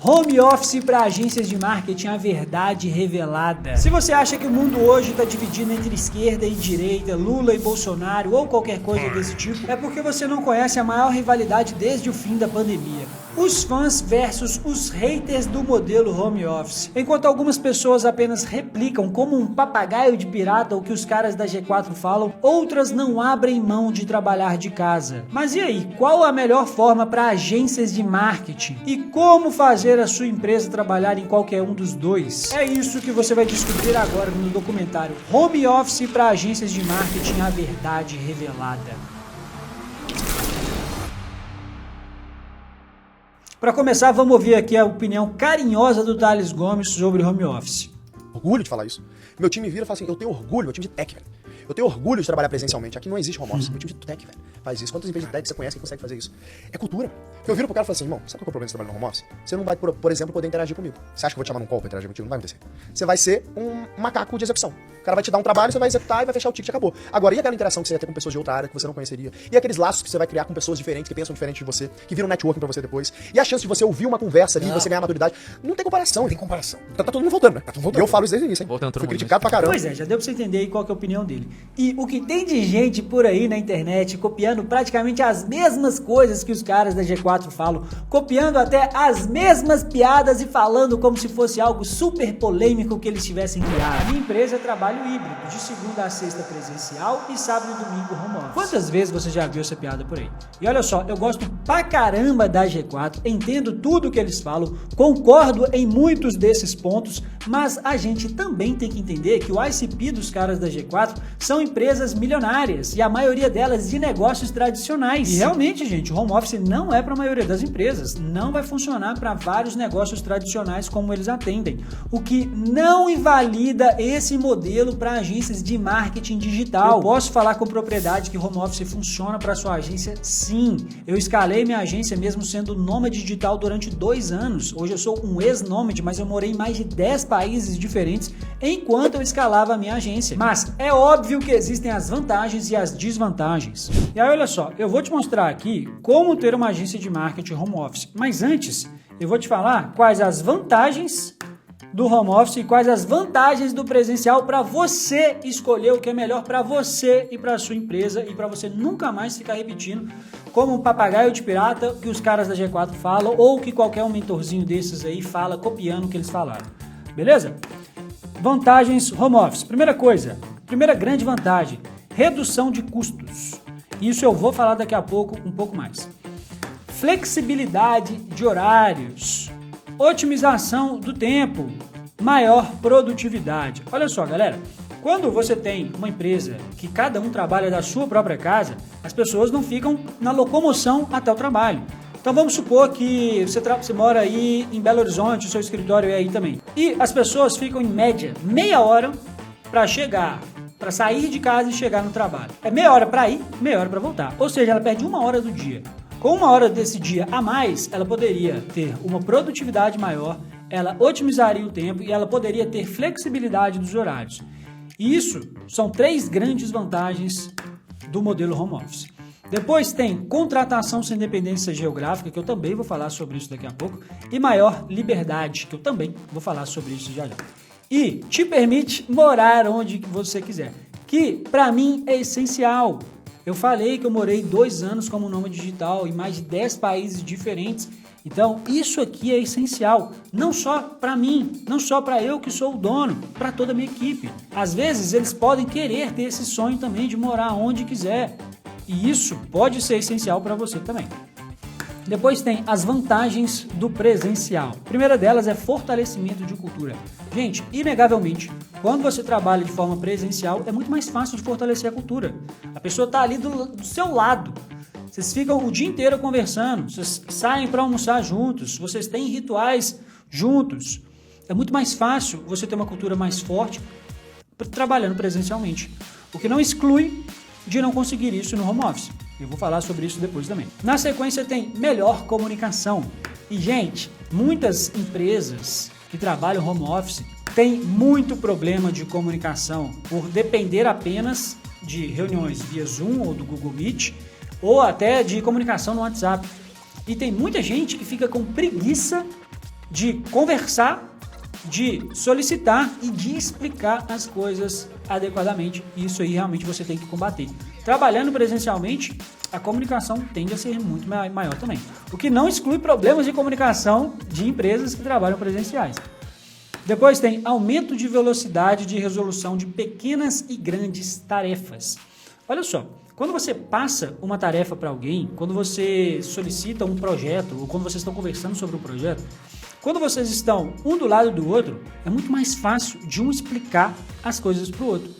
Home office para agências de marketing, a verdade revelada. Se você acha que o mundo hoje está dividido entre esquerda e direita, Lula e Bolsonaro ou qualquer coisa desse tipo, é porque você não conhece a maior rivalidade desde o fim da pandemia. Os fãs versus os haters do modelo home office. Enquanto algumas pessoas apenas replicam como um papagaio de pirata o que os caras da G4 falam, outras não abrem mão de trabalhar de casa. Mas e aí, qual a melhor forma para agências de marketing? E como fazer a sua empresa trabalhar em qualquer um dos dois? É isso que você vai descobrir agora no documentário Home Office para agências de marketing, a verdade revelada. Para começar, vamos ouvir aqui a opinião carinhosa do Thales Gomes sobre home office. Orgulho de falar isso. Meu time vira e fala assim, eu tenho orgulho, meu time de tech, velho. Eu tenho orgulho de trabalhar presencialmente. Aqui não existe home office. Meu time de tech, velho, faz isso. Quantas empresas de tech você conhece que consegue fazer isso? É cultura. Eu viro pro cara e falo assim, irmão, sabe qual é o problema de trabalhar no home office? Você não vai, por exemplo, poder interagir comigo. Você acha que eu vou te chamar num call pra interagir contigo? Não vai acontecer. Você vai ser um macaco de execução. O cara vai te dar um trabalho, você vai executar e vai fechar o ticket, acabou. Agora, e aquela interação que você ia ter com pessoas de outra área que você não conheceria? E aqueles laços que você vai criar com pessoas diferentes, que pensam diferente de você, que viram networking pra você depois? E a chance de você ouvir uma conversa ali, você ganhar maturidade? Não tem comparação. Não tem comparação. Tá todo mundo voltando, né? Tá todo mundo voltando. E eu falo isso desde o início, hein? Voltando. Fui criticado pra caramba. Pois é, já deu pra você entender aí qual que é a opinião dele. E o que tem de gente por aí na internet copiando praticamente as mesmas coisas que os caras da G4 falam, copiando até as mesmas piadas e falando como se fosse algo super polêmico que eles tivessem criado. A minha empresa é trabalho híbrido, de segunda a sexta presencial e sábado e domingo home office. Quantas vezes você já viu essa piada por aí? E olha só, eu gosto pra caramba da G4, entendo tudo que eles falam, concordo em muitos desses pontos, mas a gente também tem que entender que o ICP dos caras da G4 são empresas milionárias e a maioria delas de negócios tradicionais. E realmente, gente, o home office não é para a maioria das empresas, não vai funcionar para vários negócios tradicionais como eles atendem, o que não invalida esse modelo para agências de marketing digital. Eu posso falar com propriedade que home office funciona para sua agência, sim. Eu escalei minha agência mesmo sendo nômade digital durante 2 anos. Hoje eu sou um ex-nômade, mas eu morei em mais de 10 países diferentes enquanto eu escalava a minha agência. Mas é óbvio que existem as vantagens e as desvantagens. E aí, olha só, eu vou te mostrar aqui como ter uma agência de marketing home office. Mas antes, eu vou te falar quais as vantagens do home office e quais as vantagens do presencial para você escolher o que é melhor para você e para a sua empresa e para você nunca mais ficar repetindo como um papagaio de pirata que os caras da G4 falam ou que qualquer um mentorzinho desses aí fala copiando o que eles falaram. Beleza? Vantagens home office. Primeira coisa, primeira grande vantagem, redução de custos. Isso eu vou falar daqui a pouco um pouco mais. Flexibilidade de horários, otimização do tempo, maior produtividade. Olha só, galera, quando você tem uma empresa que cada um trabalha da sua própria casa, as pessoas não ficam na locomoção até o trabalho. Então vamos supor que você mora aí em Belo Horizonte, o seu escritório é aí também. E as pessoas ficam em média meia hora para chegar, para sair de casa e chegar no trabalho. É meia hora para ir, meia hora para voltar. Ou seja, ela perde 1 hora do dia. Com 1 hora desse dia a mais, ela poderia ter uma produtividade maior, ela otimizaria o tempo e ela poderia ter flexibilidade dos horários. E isso são 3 grandes vantagens do modelo home office. Depois tem contratação sem dependência geográfica, que eu também vou falar sobre isso daqui a pouco, e maior liberdade, que eu também vou falar sobre isso já já. E te permite morar onde você quiser, que para mim é essencial. Eu falei que eu morei 2 anos como nômade digital em mais de 10 países diferentes. Então, isso aqui é essencial, não só para mim, não só para eu que sou o dono, para toda a minha equipe. Às vezes, eles podem querer ter esse sonho também de morar onde quiser. E isso pode ser essencial para você também. Depois tem as vantagens do presencial. A primeira delas é fortalecimento de cultura. Gente, inegavelmente, quando você trabalha de forma presencial, é muito mais fácil de fortalecer a cultura. A pessoa está ali do seu lado. Vocês ficam o dia inteiro conversando, vocês saem para almoçar juntos, vocês têm rituais juntos. É muito mais fácil você ter uma cultura mais forte trabalhando presencialmente. O que não exclui de não conseguir isso no home office. Eu vou falar sobre isso depois também. Na sequência tem melhor comunicação. E, gente, muitas empresas que trabalham home office têm muito problema de comunicação por depender apenas de reuniões via Zoom ou do Google Meet ou até de comunicação no WhatsApp. E tem muita gente que fica com preguiça de conversar, de solicitar e de explicar as coisas adequadamente. Isso aí realmente você tem que combater. Trabalhando presencialmente, a comunicação tende a ser muito maior também. O que não exclui problemas de comunicação de empresas que trabalham presenciais. Depois tem aumento de velocidade de resolução de pequenas e grandes tarefas. Olha só, quando você passa uma tarefa para alguém, quando você solicita um projeto, ou quando vocês estão conversando sobre um projeto, quando vocês estão um do lado do outro, é muito mais fácil de um explicar as coisas para o outro.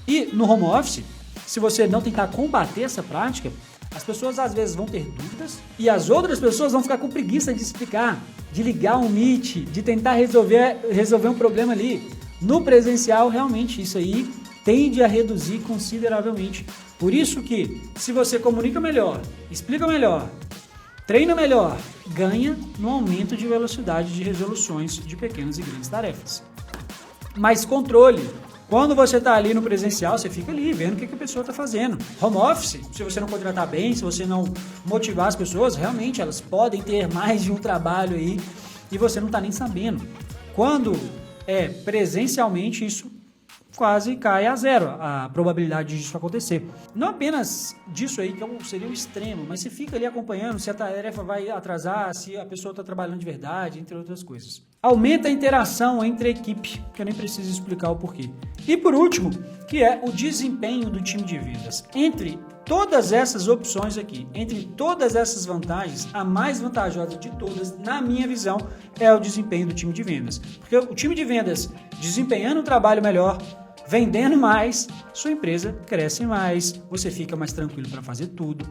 E no home office, se você não tentar combater essa prática, as pessoas às vezes vão ter dúvidas e as outras pessoas vão ficar com preguiça de explicar, de ligar um Meet, de tentar resolver um problema ali. No presencial, realmente, isso aí tende a reduzir consideravelmente. Por isso que, se você comunica melhor, explica melhor, treina melhor, ganha no aumento de velocidade de resoluções de pequenas e grandes tarefas. Mais controle. Quando você está ali no presencial, você fica ali vendo o que a pessoa está fazendo. Home office, se você não contratar bem, se você não motivar as pessoas, realmente elas podem ter mais de um trabalho aí e você não está nem sabendo. Quando é presencialmente, isso quase cai a zero, a probabilidade disso acontecer. Não apenas disso aí, que seria o extremo, mas você fica ali acompanhando se a tarefa vai atrasar, se a pessoa está trabalhando de verdade, entre outras coisas. Aumenta a interação entre a equipe, que eu nem preciso explicar o porquê. E por último, que é o desempenho do time de vendas. Entre todas essas opções aqui, entre todas essas vantagens, a mais vantajosa de todas, na minha visão, é o desempenho do time de vendas. Porque o time de vendas desempenhando um trabalho melhor, vendendo mais, sua empresa cresce mais, você fica mais tranquilo para fazer tudo.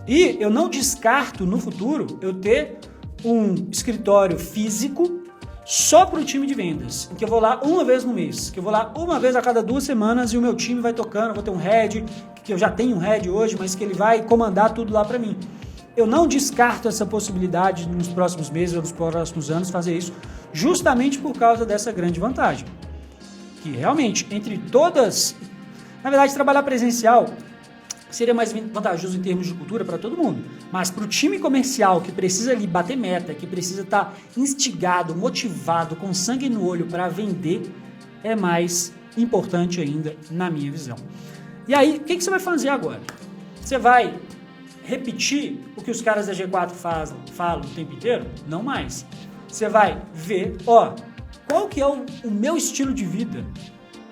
E eu não descarto no futuro eu ter um escritório físico só para o time de vendas, em que eu vou lá uma vez no mês, que eu vou lá uma vez a cada 2 semanas e o meu time vai tocando, eu vou ter um head, que eu já tenho um head hoje, mas que ele vai comandar tudo lá para mim. Eu não descarto essa possibilidade nos próximos meses ou nos próximos anos fazer isso, justamente por causa dessa grande vantagem. Que realmente, entre todas, na verdade, trabalhar presencial seria mais vantajoso em termos de cultura para todo mundo. Mas para o time comercial que precisa ali bater meta, que precisa estar instigado, motivado, com sangue no olho para vender, é mais importante ainda na minha visão. E aí, o que você vai fazer agora? Você vai repetir o que os caras da G4 falam o tempo inteiro? Não mais. Você vai ver, qual que é o meu estilo de vida?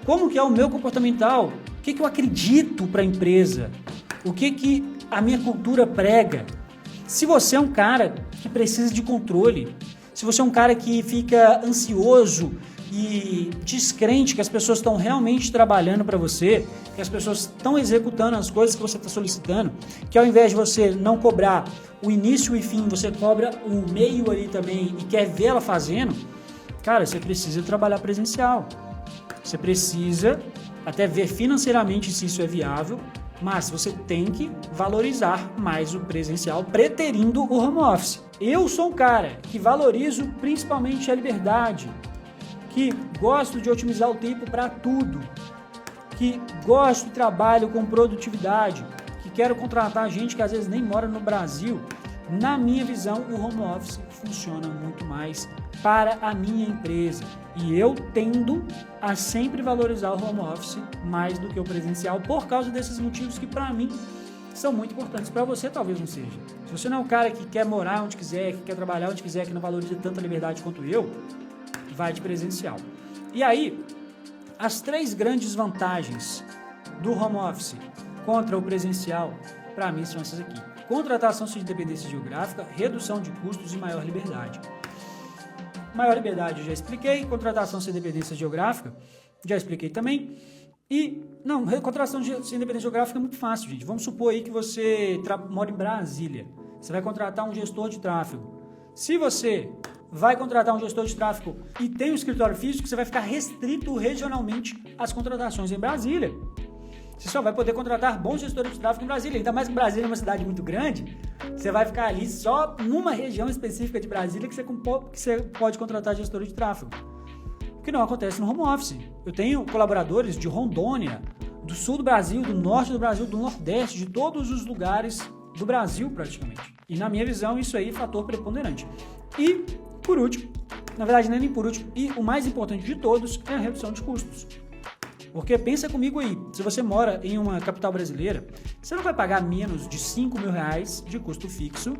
Como que é o meu comportamental? O que eu acredito para a empresa? O que a minha cultura prega? Se você é um cara que precisa de controle, se você é um cara que fica ansioso e descrente que as pessoas estão realmente trabalhando para você, que as pessoas estão executando as coisas que você está solicitando, que ao invés de você não cobrar o início e fim, você cobra o meio ali também e quer ver ela fazendo, cara, você precisa trabalhar presencial. Você precisa até ver financeiramente se isso é viável, mas você tem que valorizar mais o presencial, preterindo o home office. Eu sou um cara que valorizo principalmente a liberdade, que gosto de otimizar o tempo para tudo, que gosto de trabalho com produtividade, que quero contratar gente que às vezes nem mora no Brasil. Na minha visão, o home office funciona muito mais para a minha empresa. E eu tendo a sempre valorizar o home office mais do que o presencial por causa desses motivos que, para mim, são muito importantes. Para você, talvez não seja. Se você não é um cara que quer morar onde quiser, que quer trabalhar onde quiser, que não valoriza tanta liberdade quanto eu, vai de presencial. E aí, as 3 grandes vantagens do home office contra o presencial, para mim, são essas aqui. Contratação sem independência geográfica, redução de custos e maior liberdade. Maior liberdade eu já expliquei, contratação sem independência geográfica, já expliquei também. E, contratação sem independência geográfica é muito fácil, gente. Vamos supor aí que você mora em Brasília. Você vai contratar um gestor de tráfego. Se você vai contratar um gestor de tráfego e tem um escritório físico, você vai ficar restrito regionalmente às contratações em Brasília. Você só vai poder contratar bons gestores de tráfego em Brasília. Ainda mais que Brasília é uma cidade muito grande, você vai ficar ali só numa região específica de Brasília que você pode contratar gestores de tráfego. O que não acontece no home office. Eu tenho colaboradores de Rondônia, do sul do Brasil, do norte do Brasil, do nordeste, de todos os lugares do Brasil praticamente. E na minha visão isso aí é fator preponderante. E, por último, na verdade não é nem por último, e o mais importante de todos é a redução de custos. Porque pensa comigo aí, se você mora em uma capital brasileira, você não vai pagar menos de R$5.000 de custo fixo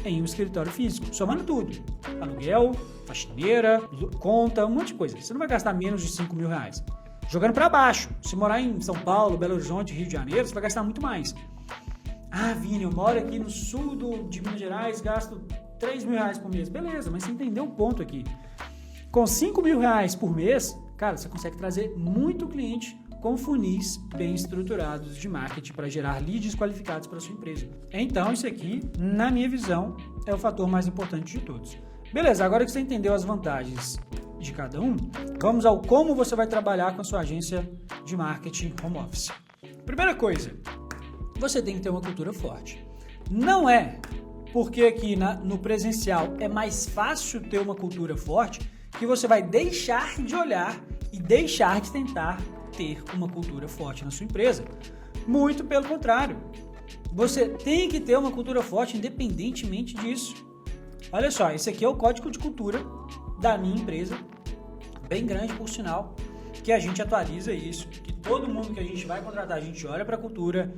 em um escritório físico, somando tudo. Aluguel, faxineira, conta, um monte de coisa. Você não vai gastar menos de R$5.000. Jogando para baixo, se morar em São Paulo, Belo Horizonte, Rio de Janeiro, você vai gastar muito mais. Ah, Vini, eu moro aqui no sul de Minas Gerais, gasto R$3.000 por mês. Beleza, mas você entendeu um ponto aqui. Com R$5.000 por mês, cara, você consegue trazer muito cliente com funis bem estruturados de marketing para gerar leads qualificados para sua empresa. Então, isso aqui, na minha visão, é o fator mais importante de todos. Beleza, agora que você entendeu as vantagens de cada um, vamos ao como você vai trabalhar com a sua agência de marketing home office. Primeira coisa, você tem que ter uma cultura forte. Não é porque aqui no presencial é mais fácil ter uma cultura forte que você vai deixar de olhar e deixar de tentar ter uma cultura forte na sua empresa. Muito pelo contrário. Você tem que ter uma cultura forte independentemente disso. Olha só, esse aqui é o código de cultura da minha empresa, bem grande por sinal, que a gente atualiza isso, que todo mundo que a gente vai contratar, a gente olha para a cultura,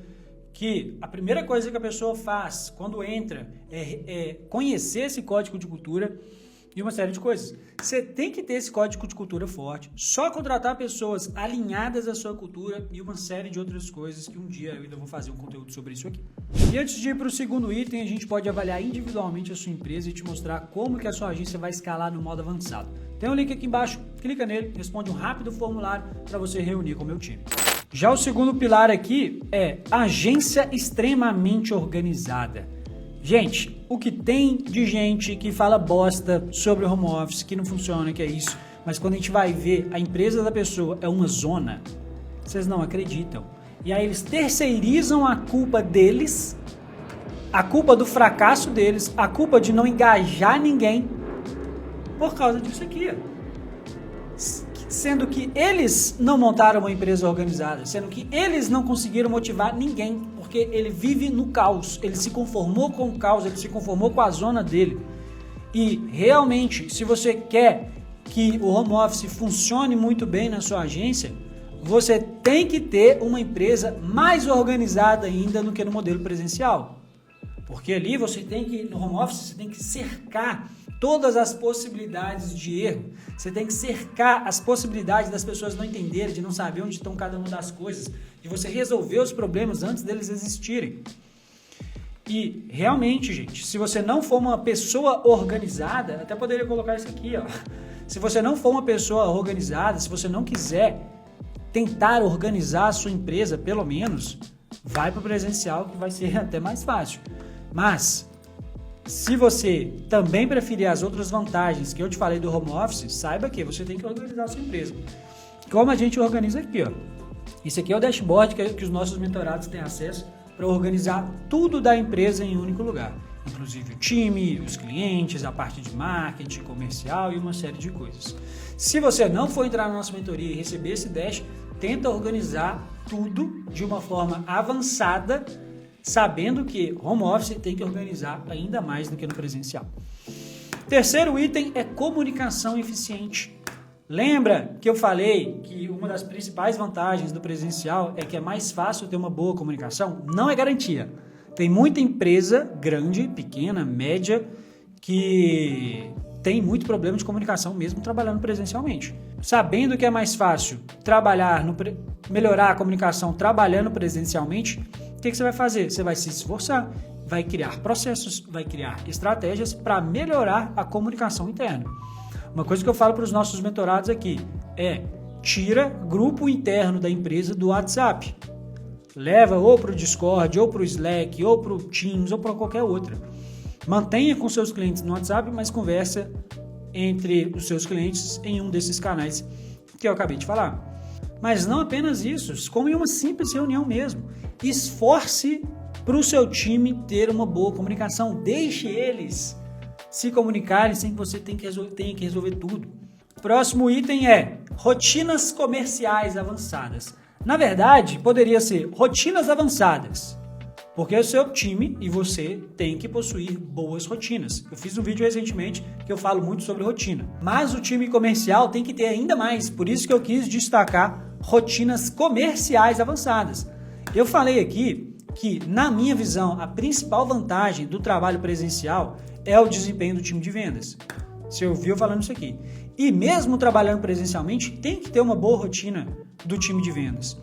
que a primeira coisa que a pessoa faz quando entra é conhecer esse código de cultura e uma série de coisas. Você tem que ter esse código de cultura forte, só contratar pessoas alinhadas à sua cultura e uma série de outras coisas que um dia eu ainda vou fazer um conteúdo sobre isso aqui. E antes de ir para o segundo item, a gente pode avaliar individualmente a sua empresa e te mostrar como que a sua agência vai escalar no modo avançado. Tem um link aqui embaixo, clica nele, responde um rápido formulário para você reunir com o meu time. Já o segundo pilar aqui é agência extremamente organizada. Gente, o que tem de gente que fala bosta sobre o home office, que não funciona, que é isso, mas quando a gente vai ver, a empresa da pessoa é uma zona, vocês não acreditam. E aí eles terceirizam a culpa deles, a culpa do fracasso deles, a culpa de não engajar ninguém, por causa disso aqui. Sendo que eles não montaram uma empresa organizada, sendo que eles não conseguiram motivar ninguém, porque ele vive no caos, ele se conformou com o caos, ele se conformou com a zona dele. E realmente, se você quer que o home office funcione muito bem na sua agência, você tem que ter uma empresa mais organizada ainda do que no modelo presencial. Porque ali você tem que, no home office, você tem que cercar todas as possibilidades de erro. Você tem que cercar as possibilidades das pessoas não entenderem, de não saber onde estão cada uma das coisas, de você resolver os problemas antes deles existirem. E realmente, gente, se você não for uma pessoa organizada, até poderia colocar isso aqui, ó. Se você não for uma pessoa organizada, se você não quiser tentar organizar a sua empresa, pelo menos, vai para o presencial, que vai ser até mais fácil. Mas se você também preferir as outras vantagens que eu te falei do home office, saiba que você tem que organizar a sua empresa. Como a gente organiza aqui, ó. Isso aqui é o dashboard que os nossos mentorados têm acesso para organizar tudo da empresa em um único lugar. Inclusive o time, os clientes, a parte de marketing, comercial e uma série de coisas. Se você não for entrar na nossa mentoria e receber esse dash, tenta organizar tudo de uma forma avançada, sabendo que home office tem que organizar ainda mais do que no presencial. Terceiro item é comunicação eficiente. Lembra que eu falei que uma das principais vantagens do presencial é que é mais fácil ter uma boa comunicação? Não é garantia. Tem muita empresa grande, pequena, média, que tem muito problema de comunicação mesmo trabalhando presencialmente. Sabendo que é mais fácil melhorar a comunicação trabalhando presencialmente, o que você vai fazer? Você vai se esforçar, vai criar processos, vai criar estratégias para melhorar a comunicação interna. Uma coisa que eu falo para os nossos mentorados aqui é: tira grupo interno da empresa do WhatsApp. Leva ou para o Discord, ou para o Slack, ou para o Teams, ou para qualquer outra. Mantenha com seus clientes no WhatsApp, mas conversa entre os seus clientes em um desses canais que eu acabei de falar. Mas não apenas isso, como em uma simples reunião mesmo. Esforce para o seu time ter uma boa comunicação. Deixe eles se comunicarem sem que você tenha que resolver tudo. Próximo item é rotinas comerciais avançadas. Na verdade, poderia ser rotinas avançadas. Porque é o seu time e você tem que possuir boas rotinas. Eu fiz um vídeo recentemente que eu falo muito sobre rotina. Mas o time comercial tem que ter ainda mais. Por isso que eu quis destacar rotinas comerciais avançadas. Eu falei aqui que, na minha visão, a principal vantagem do trabalho presencial é o desempenho do time de vendas. Você ouviu falando isso aqui. E mesmo trabalhando presencialmente, tem que ter uma boa rotina do time de vendas.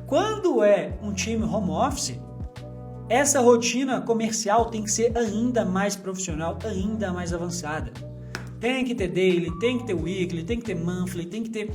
Quando é um time home office, essa rotina comercial tem que ser ainda mais profissional, ainda mais avançada. Tem que ter daily, tem que ter weekly, tem que ter monthly, tem que ter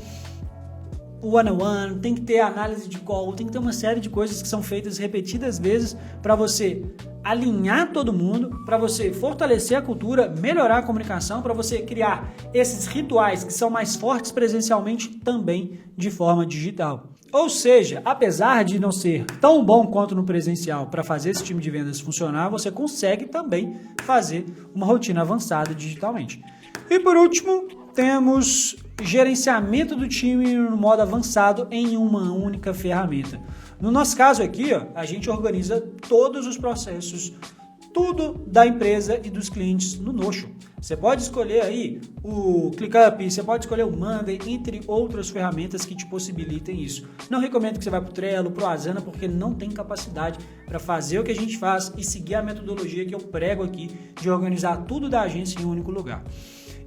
one-on-one, tem que ter análise de call, tem que ter uma série de coisas que são feitas repetidas vezes para você alinhar todo mundo, para você fortalecer a cultura, melhorar a comunicação, para você criar esses rituais que são mais fortes presencialmente também de forma digital. Ou seja, apesar de não ser tão bom quanto no presencial para fazer esse time de vendas funcionar, você consegue também fazer uma rotina avançada digitalmente. E por último, temos gerenciamento do time no modo avançado em uma única ferramenta. No nosso caso aqui, a gente organiza todos os processos, tudo da empresa e dos clientes no Notion. Você pode escolher aí o ClickUp, você pode escolher o Monday, entre outras ferramentas que te possibilitem isso. Não recomendo que você vá para o Trello, para o Asana, porque não tem capacidade para fazer o que a gente faz e seguir a metodologia que eu prego aqui de organizar tudo da agência em um único lugar.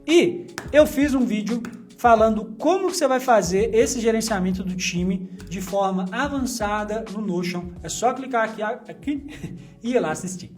E eu fiz um vídeo falando como que você vai fazer esse gerenciamento do time de forma avançada no Notion. É só clicar aqui e ir lá assistir.